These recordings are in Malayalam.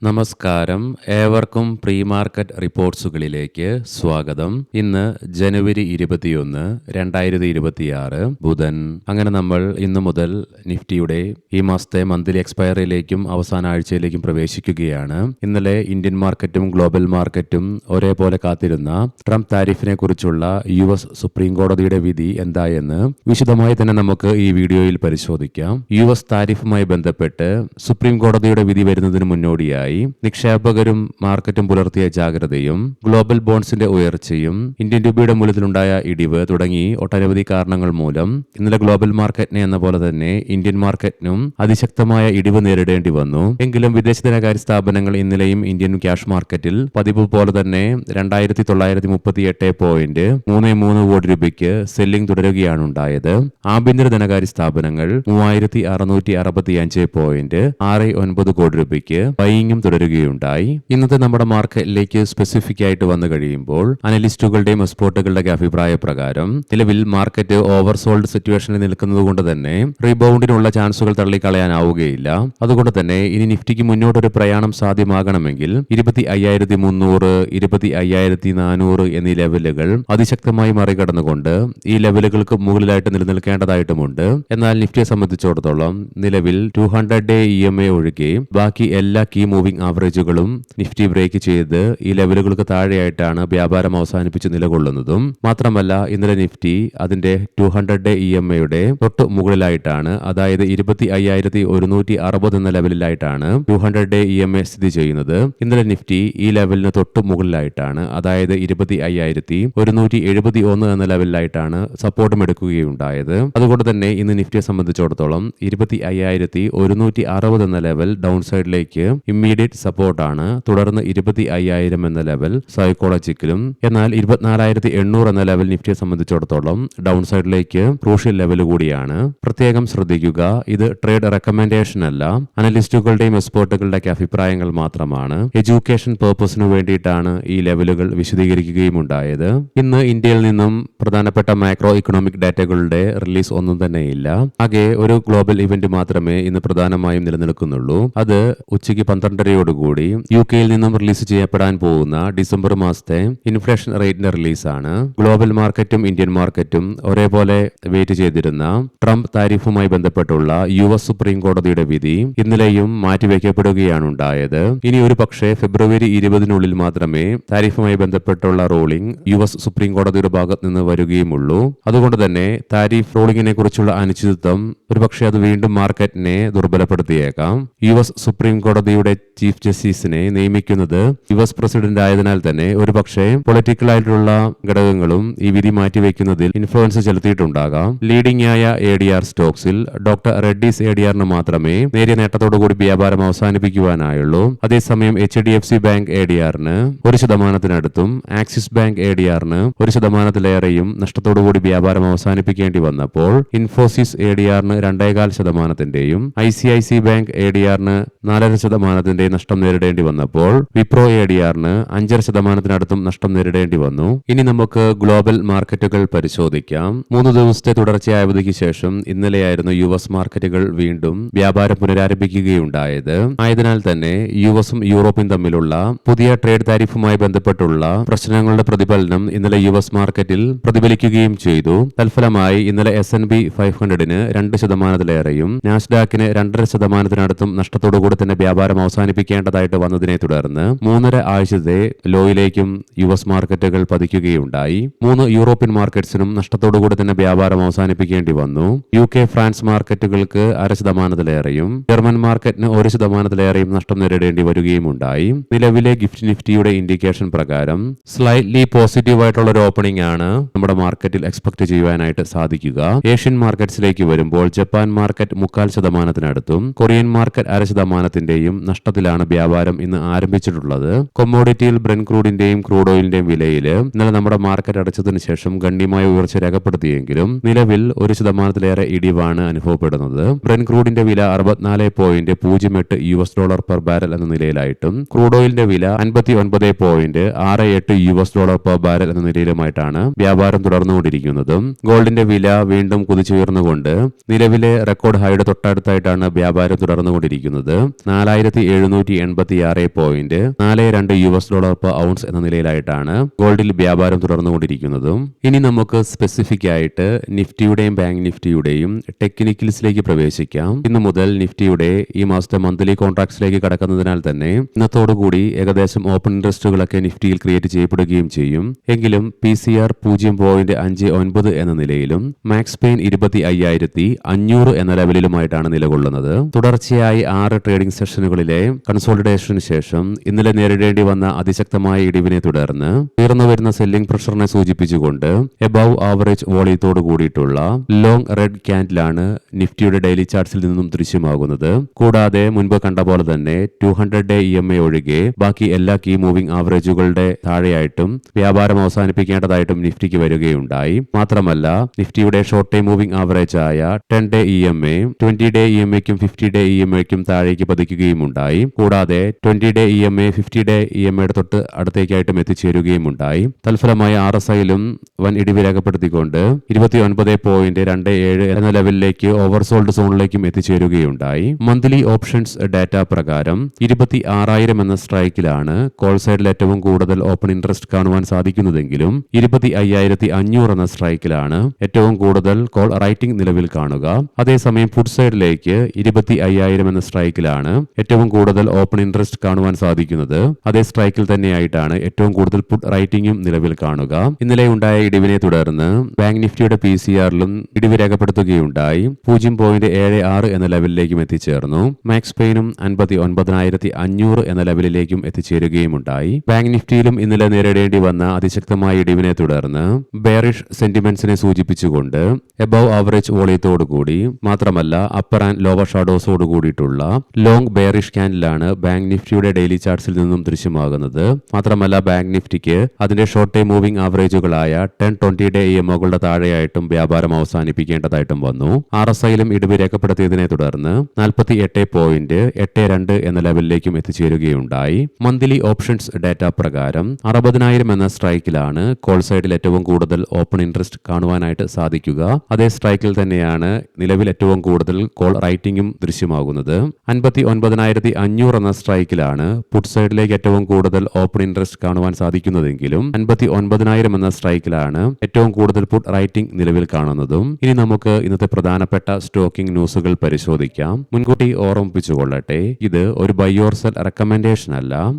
നമസ്കാരം. ഏവർക്കും പ്രീ മാർക്കറ്റ് റിപ്പോർട്ട്സുകളിലേക്ക് സ്വാഗതം. ഇന്ന് ജനുവരി 21, 2026 ബുധൻ. അങ്ങനെ നമ്മൾ ഇന്നു മുതൽ നിഫ്റ്റിയുടെ ഈ മാസത്തെ മന്ത്ലി എക്സ്പയറിയിലേക്കും അവസാന ആഴ്ചയിലേക്കും പ്രവേശിക്കുകയാണ്. ഇന്നലെ ഇന്ത്യൻ മാർക്കറ്റും ഗ്ലോബൽ മാർക്കറ്റും ഒരേപോലെ കാത്തിരുന്ന ട്രംപ് താരിഫിനെ കുറിച്ചുള്ള US സുപ്രീം കോടതിയുടെ വിധി എന്തായെന്ന് വിശദമായി തന്നെ നമുക്ക് ഈ വീഡിയോയിൽ പരിശോധിക്കാം. US താരിഫുമായി ബന്ധപ്പെട്ട് സുപ്രീം കോടതിയുടെ വിധി വരുന്നതിന് മുന്നോടിയായി നിക്ഷേപകരും മാർക്കറ്റും പുലർത്തിയ ജാഗ്രതയും ഗ്ലോബൽ ബോൺസിന്റെ ഉയർച്ചയും ഇന്ത്യൻ രൂപയുടെ മൂല്യത്തിലുണ്ടായ ഇടിവ് തുടങ്ങി ഒട്ടനവധി കാരണങ്ങൾ മൂലം ഇന്നലെ ഗ്ലോബൽ മാർക്കറ്റിനെ എന്ന പോലെ തന്നെ ഇന്ത്യൻ മാർക്കറ്റിനും അതിശക്തമായ ഇടിവ് നേരിടേണ്ടി വന്നു. എങ്കിലും വിദേശ ധനകാര്യ സ്ഥാപനങ്ങൾ ഇന്നലെയും ഇന്ത്യൻ ക്യാഷ് മാർക്കറ്റിൽ പതിവ് പോലെ തന്നെ 2938.33 കോടി രൂപയ്ക്ക് സെല്ലിംഗ് തുടരുകയാണ് ഉണ്ടായത്. ആഭ്യന്തര ധനകാര്യ സ്ഥാപനങ്ങൾ 3665.69 കോടി രൂപയ്ക്ക് ബൈയിങ് തുടരുകയുണ്ടായി. ഇന്നത്തെ നമ്മുടെ മാർക്കറ്റിലേക്ക് സ്പെസിഫിക് ആയിട്ട് വന്നു കഴിയുമ്പോൾ അനലിസ്റ്റുകളുടെയും എക്സ്പേർട്ടുകളുടെ അഭിപ്രായ പ്രകാരം നിലവിൽ മാർക്കറ്റ് ഓവർസോൾഡ് സിറ്റുവേഷനിൽ നിൽക്കുന്നത് കൊണ്ട് തന്നെ റീബൗണ്ടിനുള്ള ചാൻസുകൾ തള്ളിക്കളയാനാവുകയില്ല. അതുകൊണ്ട് തന്നെ ഇനി നിഫ്റ്റിക്ക് മുന്നോട്ടൊരു പ്രയാണം സാധ്യമാകണമെങ്കിൽ 25,300, 25,400 എന്നീ ലെവലുകൾ അതിശക്തമായി മറികടന്നുകൊണ്ട് ഈ ലെവലുകൾക്ക് മുകളിലായിട്ട് നിലനിൽക്കേണ്ടതായിട്ടുമുണ്ട്. എന്നാൽ നിഫ്റ്റിയെ സംബന്ധിച്ചിടത്തോളം നിലവിൽ 200 ഡേ EMA ഒഴികെ ബാക്കി എല്ലാ കീ മൂവിംഗ് ആവറേജുകളും നിഫ്റ്റി ബ്രേക്ക് ചെയ്ത് ഈ ലെവലുകൾക്ക് താഴെയായിട്ടാണ് വ്യാപാരം അവസാനിപ്പിച്ച് നിലകൊള്ളുന്നതും. മാത്രമല്ല ഇന്നലെ നിഫ്റ്റി അതിന്റെ 200 ഡേ EMAയുടെ തൊട്ട് മുകളിലായിട്ടാണ്, അതായത് 25,160 എന്ന ലെവലിലായിട്ടാണ് 200 ഡേ EMA സ്ഥിതി ചെയ്യുന്നത്. ഇന്നലെ നിഫ്റ്റി ഈ ലെവലിന് തൊട്ട് മുകളിലായിട്ടാണ്, അതായത് 25,171 എന്ന ലെവലിലായിട്ടാണ് സപ്പോർട്ടും എടുക്കുകയുണ്ടായത്. അതുകൊണ്ട് തന്നെ ഇന്ന് നിഫ്റ്റിയെ സംബന്ധിച്ചിടത്തോളം 25,160 എന്ന ലെവൽ ഡൗൺ സൈഡിലേക്ക് ഇമ്മീഡിയറ്റ് സപ്പോർട്ടാണ്. തുടർന്ന് 25,000 എന്ന ലെവൽ സൈക്കോളജിക്കലും, എന്നാൽ 24,800 എന്ന ലെവൽ നിഫ്റ്റിയെ സംബന്ധിച്ചിടത്തോളം ഡൗൺ സൈഡിലേക്ക് ക്രൂഷ്യൽ ലെവൽ കൂടിയാണ്. പ്രത്യേകം ശ്രദ്ധിക്കുക, ഇത് ട്രേഡ് റെക്കമെൻഡേഷൻ അല്ല, അനലിസ്റ്റുകളുടെയും എക്സ്പേർട്ടുകളുടെ അഭിപ്രായങ്ങൾ മാത്രമാണ്. എഡ്യൂക്കേഷൻ പേർപ്പസിനു വേണ്ടിയിട്ടാണ് ഈ ലെവലുകൾ വിശദീകരിക്കുകയും ഉണ്ടായത്. ഇന്ന് ഇന്ത്യയിൽ നിന്നും പ്രധാനപ്പെട്ട മാക്രോ ഇക്കണോമിക് ഡാറ്റകളുടെ റിലീസ് ഒന്നും തന്നെയില്ല. ആകെ ഒരു ഗ്ലോബൽ ഇവന്റ് മാത്രമേ ഇന്ന് പ്രധാനമായും നിലനിൽക്കുന്നുള്ളൂ. അത് ഉച്ചയ്ക്ക് 12:30 UK-യിൽ നിന്നും റിലീസ് ചെയ്യപ്പെടാൻ പോകുന്ന ഡിസംബർ മാസത്തെ ഇൻഫ്ലേഷൻ റേറ്റിന്റെ റിലീസാണ്. ഗ്ലോബൽ മാർക്കറ്റും ഇന്ത്യൻ മാർക്കറ്റും ഒരേപോലെ വെയിറ്റ് ചെയ്തിരുന്ന ട്രംപ് താരിഫുമായി ബന്ധപ്പെട്ടുള്ള US സുപ്രീം കോടതിയുടെ വിധി ഇന്നലെയും മാറ്റിവെക്കപ്പെടുകയാണ് ഉണ്ടായത്. ഇനി ഒരു പക്ഷേ ഫെബ്രുവരി 20 മാത്രമേ താരിഫുമായി ബന്ധപ്പെട്ടുള്ള റൂളിംഗ് US സുപ്രീം കോടതിയുടെ ഭാഗത്ത് നിന്ന് വരികയുമുള്ളൂ. അതുകൊണ്ട് തന്നെ താരിഫ് റൂളിംഗിനെ കുറിച്ചുള്ള അനിശ്ചിതത്വം ഒരുപക്ഷെ അത് വീണ്ടും മാർക്കറ്റിനെ ദുർബലപ്പെടുത്തിയേക്കാം. US സുപ്രീം കോടതിയുടെ ചീഫ് ജസ്റ്റിസിനെ നിയമിക്കുന്നത് US പ്രസിഡന്റ് ആയതിനാൽ തന്നെ ഒരുപക്ഷെ പൊളിറ്റിക്കൽ ആയിട്ടുള്ള ഘടകങ്ങളും ഈ വിധി മാറ്റിവെക്കുന്നതിൽ ഇൻഫ്ലുവൻസ് ചെലുത്തിയിട്ടുണ്ടാകാം. ലീഡിംഗ് ആയ ADR സ്റ്റോക്സിൽ ഡോക്ടർ റെഡ്ഡീസ് ADRന് മാത്രമേ നേരിയ നേട്ടത്തോടുകൂടി വ്യാപാരം അവസാനിപ്പിക്കുവാനായുള്ളൂ. അതേസമയം HDFC ബാങ്ക് ADRന് 1% ആക്സിസ് ബാങ്ക് ADRന് 1% നഷ്ടത്തോടുകൂടി വ്യാപാരം അവസാനിപ്പിക്കേണ്ടി വന്നപ്പോൾ ഇൻഫോസിസ് ADRന് 2.25%, ICIC ബാങ്ക് ADRന് 4% നഷ്ടം നേരിടേണ്ടി വന്നപ്പോൾ വിപ്രോ ADRന് 5% നഷ്ടം നേരിടേണ്ടി വന്നു. ഇനി നമുക്ക് ഗ്ലോബൽ മാർക്കറ്റുകൾ പരിശോധിക്കാം. 3 ദിവസത്തെ തുടർച്ചയായ അവധിക്ക് ശേഷം ഇന്നലെയായിരുന്നു US മാർക്കറ്റുകൾ വീണ്ടും വ്യാപാരം പുനരാരംഭിക്കുകയുണ്ടായത്. ആയതിനാൽ തന്നെ US-ഉം യൂറോപ്പും തമ്മിലുള്ള പുതിയ ട്രേഡ് താരിഫുമായി ബന്ധപ്പെട്ടുള്ള പ്രശ്നങ്ങളുടെ പ്രതിഫലനം ഇന്നലെ US മാർക്കറ്റിൽ പ്രതിഫലിക്കുകയും ചെയ്തു. തൽഫലമായി ഇന്നലെ S&P 500-ന് 2%-ലേറെയും നാസ്ഡാക്കിന് 2.5%-നടുത്തും നഷ്ടത്തോടുകൂടി തന്നെ വ്യാപാരം അവസാനിപ്പിക്കേണ്ടതായിട്ട് വന്നതിനെ തുടർന്ന് 3.5 ആഴ്ചത്തെ ലോയിലേക്കും US മാർക്കറ്റുകൾ പതിക്കുകയുണ്ടായി. 3 യൂറോപ്യൻ മാർക്കറ്റ്സിനും നഷ്ടത്തോടുകൂടി തന്നെ വ്യാപാരം അവസാനിപ്പിക്കേണ്ടി വന്നു. UK, ഫ്രാൻസ് മാർക്കറ്റുകൾക്ക് 0.5%-ലേറെയും ജർമ്മൻ മാർക്കറ്റിന് 1%-ലേറെയും നഷ്ടം നേരിടേണ്ടി വരികയും ഉണ്ടായി. നിലവിലെ ഗിഫ്റ്റ് നിഫ്റ്റിയുടെ ഇൻഡിക്കേഷൻ പ്രകാരം സ്ലൈറ്റ്ലി പോസിറ്റീവ് ആയിട്ടുള്ള ഒരു ഓപ്പണിംഗ് ആണ് നമ്മുടെ മാർക്കറ്റിൽ എക്സ്പെക്ട് ചെയ്യുവാനായിട്ട് സാധിക്കുക. ഏഷ്യൻ മാർക്കറ്റ്സിലേക്ക് വരുമ്പോൾ ജപ്പാൻ മാർക്കറ്റ് 0.25%-നടുത്തും കൊറിയൻ മാർക്കറ്റ് 0.5%-ന്റെയും നഷ്ടത്തിലാണ് വ്യാപാരം ഇന്ന് ആരംഭിച്ചിട്ടുള്ളത്. കൊമ്മോഡിറ്റിയിൽ ബ്രെന്റ് ക്രൂഡിന്റെയും ക്രൂഡ് ഓയിലിന്റെയും വിലയിൽ ഇന്നലെ നമ്മുടെ മാർക്കറ്റ് അടച്ചതിന് ശേഷം ഗണ്യമായ ഉയർച്ച രേഖപ്പെടുത്തിയെങ്കിലും നിലവിൽ 1%-ലേറെ ഇടിവാണ് അനുഭവപ്പെടുന്നത്. ബ്രെന്റ് ക്രൂഡിന്റെ വില $69.08 പെർ ബാരൽ എന്ന നിലയിലായിട്ടും ക്രൂഡ് ഓയിലിന്റെ വില $59.68 പെർ ബാരൽ എന്ന നിലയിലുമായിട്ടാണ് വ്യാപാരം തുടർന്നുകൊണ്ടിരിക്കുന്നത്. ഗോൾഡിന്റെ വില വീണ്ടും കുതിച്ചുയർന്നുകൊണ്ട് നിലവിലെ റെക്കോർഡ് ഹൈയുടെ തൊട്ടടുത്തായിട്ടാണ് വ്യാപാരം തുടർന്നുകൊണ്ടിരിക്കുന്നത്. 4,700 $276.42 per ഔൺസ് എന്ന നിലയിലായിട്ടാണ് ഗോൾഡിൽ വ്യാപാരം തുടർന്നുകൊണ്ടിരിക്കുന്നതും. ഇനി നമുക്ക് സ്പെസിഫിക് ആയിട്ട് നിഫ്റ്റിയുടെയും ബാങ്ക് നിഫ്റ്റിയുടെയും ടെക്നിക്കൽസിലേക്ക് പ്രവേശിക്കാം. ഇന്നു മുതൽ നിഫ്റ്റിയുടെ ഈ മാസത്തെ മന്ത്ലി കോൺട്രാക്ട്സിലേക്ക് കടക്കുന്നതിനാൽ തന്നെ ഇന്നത്തോടുകൂടി ഏകദേശം ഓപ്പൺ ഇൻട്രസ്റ്റുകളൊക്കെ നിഫ്റ്റിയിൽ ക്രിയേറ്റ് ചെയ്യപ്പെടുകയും ചെയ്യും. എങ്കിലും PCR 0.59 എന്ന നിലയിലും മാക്സ് പെയിൻ 25,500 എന്ന ലെവലിലുമായിട്ടാണ് നിലകൊള്ളുന്നത്. തുടർച്ചയായി 6 ട്രേഡിംഗ് സെഷനുകളിലെ കൺസോളിഡേഷന് ശേഷം ഇന്നലെ നേരിടേണ്ടി വന്ന അതിശക്തമായ ഇടിവിനെ തുടർന്ന് ഉയർന്നുവരുന്ന സെല്ലിംഗ് പ്രഷറിനെ സൂചിപ്പിച്ചുകൊണ്ട് എബവ് ആവറേജ് വോളിയത്തോട് കൂടിയിട്ടുള്ള ലോങ് റെഡ് ക്യാൻഡിലാണ് നിഫ്റ്റിയുടെ ഡെയിലി ചാർട്ട്സിൽ നിന്നും ദൃശ്യമാകുന്നത്. കൂടാതെ മുൻപ് കണ്ട പോലെ തന്നെ 200-day EMA ഒഴികെ ബാക്കി എല്ലാ കീ മൂവിംഗ് ആവറേജുകളുടെ താഴെയായിട്ടും വ്യാപാരം അവസാനിപ്പിക്കേണ്ടതായിട്ടും നിഫ്റ്റിക്ക് വരികയുണ്ടായി. മാത്രമല്ല നിഫ്റ്റിയുടെ ഷോർട്ട് ടൈം മൂവിംഗ് ആവറേജ് ആയ 10-day EMA 20-day EMAയ്ക്കും 50-day EMAയ്ക്കും താഴേക്ക് പതിക്കുകയും ഉണ്ടായി. കൂടാതെ 20-day EMA 50-day EMAയുടെ തൊട്ട് അടുത്തേക്കായിട്ടും എത്തിച്ചേരുകയും ഉണ്ടായി. തൽഫലമായി RSIയിലും വൻ ഇടിവ് രേഖപ്പെടുത്തിക്കൊണ്ട് 29.27 എന്ന ലെവലിലേക്ക് ഓവർസോൾഡ് സോണിലേക്കും എത്തിച്ചേരുകയുണ്ടായി. മന്ത്ലി ഓപ്ഷൻസ് ഡാറ്റ പ്രകാരം 26,000 എന്ന സ്ട്രൈക്കിലാണ് കോൾ സൈഡിൽ ഏറ്റവും കൂടുതൽ ഓപ്പൺ ഇൻട്രസ്റ്റ് കാണുവാൻ സാധിക്കുന്നതെങ്കിലും 25,500 എന്ന സ്ട്രൈക്കിലാണ് ഏറ്റവും കൂടുതൽ കോൾ റൈറ്റിംഗ് നിലവിൽ കാണുക. അതേസമയം ഫുഡ് സൈഡിലേക്ക് 25,000 എന്ന സ്ട്രൈക്കിലാണ് ഏറ്റവും കൂടുതൽ ഓപ്പൺ ഇൻട്രസ്റ്റ് കാണുവാൻ സാധിക്കുന്നത്. അതേ സ്ട്രൈക്കിൽ തന്നെയായിട്ടാണ് ഏറ്റവും കൂടുതൽ പുട്ട് റൈറ്റിംഗും നിലവിൽ കാണുക. ഇന്നലെ ഉണ്ടായ ഇടിവിനെ തുടർന്ന് ബാങ്ക് നിഫ്റ്റിയുടെ PCRലും ഇടിവ് രേഖപ്പെടുത്തുകയുണ്ടായി. 0.76 എന്ന ലെവലിലേക്കും എത്തിച്ചേർന്നു. മാക്സ് പെയിനും 59,500 എന്ന ലെവലിലേക്കും എത്തിച്ചേരുകയുമുണ്ടായി. ബാങ്ക് നിഫ്റ്റിയിലും ഇന്നലെ നേരിടേണ്ടി വന്ന അതിശക്തമായ ഇടിവിനെ തുടർന്ന് ബെയറിഷ് സെന്റിമെന്റ്സിനെ സൂചിപ്പിച്ചുകൊണ്ട് എബവ് ആവറേജ് വോളിയത്തോടുകൂടി മാത്രമല്ല അപ്പർ ആൻഡ് ലോവർ ഷാഡോസോട് കൂടിയിട്ടുള്ള ലോങ് ബെയറിഷ് ക്യാൻഡിലാണ് ബാങ്ക് നിഫ്റ്റിയുടെ ഡെയിലി ചാർട്ട്സിൽ നിന്നും ദൃശ്യമാകുന്നത്. മാത്രമല്ല ബാങ്ക് നിഫ്റ്റിക്ക് അതിന്റെ ഷോർട്ട് ടൈം മൂവിംഗ് ആവറേജുകളായ 10-20-day EMAകളുടെ താഴെയായിട്ടും വ്യാപാരം അവസാനിപ്പിക്കേണ്ടതായിട്ടും വന്നു. RSIയിലും ഇടിവ് രേഖപ്പെടുത്തിയതിനെ തുടർന്ന് 48.82 എന്ന ലെവലിലേക്കും എത്തിച്ചേരുകയുണ്ടായി. മന്ത്ലി ഓപ്ഷൻസ് ഡാറ്റ പ്രകാരം 60,000 എന്ന സ്ട്രൈക്കിലാണ് കോൾ സൈഡിൽ ഏറ്റവും കൂടുതൽ ഓപ്പൺ ഇൻട്രസ്റ്റ് കാണുവാനായിട്ട് സാധിക്കുക. അതേ സ്ട്രൈക്കിൽ തന്നെയാണ് നിലവിൽ ഏറ്റവും കൂടുതൽ കോൾ റൈറ്റിംഗും ദൃശ്യമാകുന്നത്. 59,500 എന്ന സ്ട്രൈക്കിലാണ് പുട്ട് സൈഡിലേക്ക് ഏറ്റവും കൂടുതൽ ഓപ്പൺ ഇൻട്രസ്റ്റ് കാണുവാൻ സാധിക്കുന്നതെങ്കിലും 59,000 എന്ന സ്ട്രൈക്കിലാണ് ഏറ്റവും കൂടുതൽ പുട്ട് റൈറ്റിംഗ് നിലവിൽ കാണുന്നതും. ഇനി നമുക്ക് ഇന്നത്തെ പ്രധാനപ്പെട്ട സ്റ്റോക്കിംഗ് ന്യൂസുകൾ പരിശോധിക്കാം. മുൻകൂട്ടി ഓർമ്മിപ്പിച്ചുകൊള്ളട്ടെ, ഇത് ഒരു ബൈ ഓർ സെൽ റെക്കമെൻഡേഷൻ അല്ല.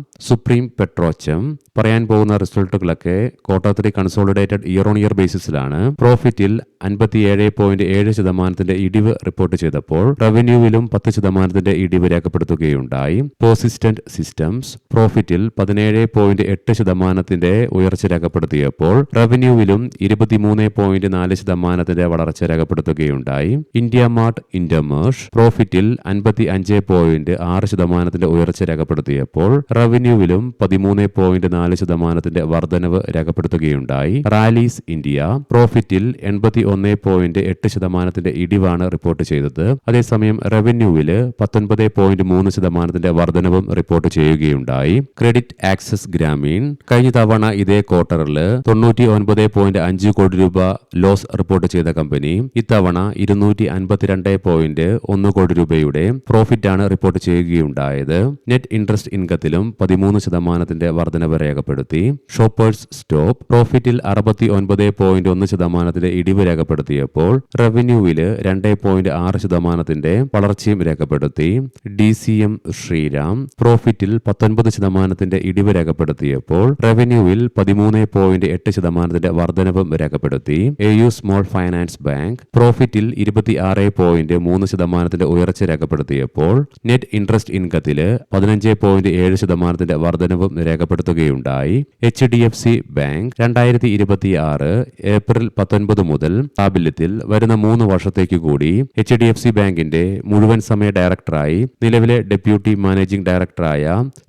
സുപ്രീം പെട്രോച്ചം പറയാൻ പോകുന്ന റിസൾട്ടുകളൊക്കെ Q3 consolidated year on year ബേസിസിലാണ്. പ്രോഫിറ്റിൽ 57.7% ഇടിവ് റിപ്പോർട്ട് ചെയ്തപ്പോൾ റവന്യൂവിലും 10% ഇടിവ് രേഖപ്പെടുത്തുകയുണ്ടായി. പേഴ്സിസ്റ്റന്റ് സിസ്റ്റംസ് പ്രോഫിറ്റിൽ 17.8% ഉയർച്ച രേഖപ്പെടുത്തിയപ്പോൾ റവന്യൂവിലും 23.4% വളർച്ച രേഖപ്പെടുത്തുകയുണ്ടായി. ഇന്ത്യ മാർട്ട് ഇന്റർമേഷ് പ്രോഫിറ്റിൽ 55.6% ഉയർച്ച രേഖപ്പെടുത്തിയപ്പോൾ റവന്യൂവിലും 13.4% വർധനവ് രേഖപ്പെടുത്തുകയുണ്ടായി. റാലീസ് ഇന്ത്യ പ്രോഫിറ്റിൽ 81.8% ഇടിവാണ് റിപ്പോർട്ട് ചെയ്തത്. അതേസമയം റവന്യൂവില് 19.3% വർധനവും റിപ്പോർട്ട് ചെയ്യുകയുണ്ടായി. ക്രെഡിറ്റ് ആക്സസ് ഗ്രാമീൺ കഴിഞ്ഞ തവണ ഇതേ ക്വാർട്ടറിൽ 99.5 കോടി രൂപ ലോസ് റിപ്പോർട്ട് ചെയ്ത കമ്പനി ഇത്തവണ 252.1 കോടി രൂപയുടെ പ്രോഫിറ്റാണ് റിപ്പോർട്ട് ചെയ്യുകയുണ്ടായത്. നെറ്റ് ഇൻട്രസ്റ്റ് ഇൻകത്തിലും 13% വർധനവ് രേഖപ്പെടുത്തി. ഷോപ്പേഴ്സ് സ്റ്റോപ്പ് പ്രോഫിറ്റിൽ 69.1% ഇടിവ് രേഖപ്പെടുത്തിയപ്പോൾ റവന്യൂവില് 2.6% വളർച്ചയും രേഖപ്പെടുത്തി. DCM ശ്രീരാം പ്രോഫിറ്റിൽ 19% ഇടിവ് രേഖപ്പെടുത്തിയപ്പോൾ റവന്യൂവിൽ 13.8% വർധനവും രേഖപ്പെടുത്തി. AU സ്മോൾ ഫൈനാൻസ് ബാങ്ക് പ്രോഫിറ്റിൽ 26.3% ഉയർച്ച രേഖപ്പെടുത്തിയപ്പോൾ നെറ്റ് ഇൻട്രസ്റ്റ് ഇൻകത്തില് 15.7% വർധനവും രേഖപ്പെടുത്തുകയുണ്ടായി. HDFC ബാങ്ക് 2026 ഏപ്രിൽ 19 മുതൽ പ്രാബല്യത്തിൽ വരുന്ന 3 വർഷത്തേക്ക് കൂടി HDFC ബാങ്കിന്റെ മുഴുവൻ സമയ ഡയറക്ടറായി നിലവിലെ ഡെപ്യൂട്ടി മാനേജിംഗ് ഡയറക്ടറായ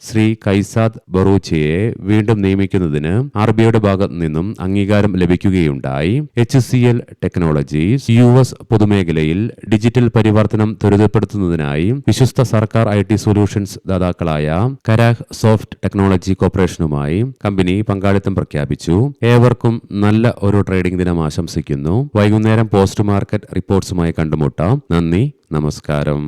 ശ്രീ കൈസാദ് ബറൂച്ചയെ വീണ്ടും നിയമിക്കുന്നതിന് RBIയുടെ ഭാഗത്തു നിന്നും അംഗീകാരം ലഭിക്കുകയുണ്ടായി. HCL ടെക്നോളജീസ് US പൊതുമേഖലയിൽ ഡിജിറ്റൽ പരിവർത്തനം ത്വരിതപ്പെടുത്തുന്നതിനായി വിശ്വസ്ത സർക്കാർ IT സൊല്യൂഷൻസ് ദാതാക്കളായ കരാഹ് സോഫ്റ്റ് ടെക്നോളജി കോർപ്പറേഷനുമായി കമ്പനി പങ്കാളിത്തം പ്രഖ്യാപിച്ചു. ഏവർക്കും നല്ല ഒരു ട്രേഡിംഗ് ദിനം ആശംസിക്കുന്നു. വൈകുന്നേരം പോസ്റ്റ് മാർക്കറ്റ് റിപ്പോർട്ട്സുമായി കണ്ടുമുട്ടാം. നന്ദി, നമസ്കാരം.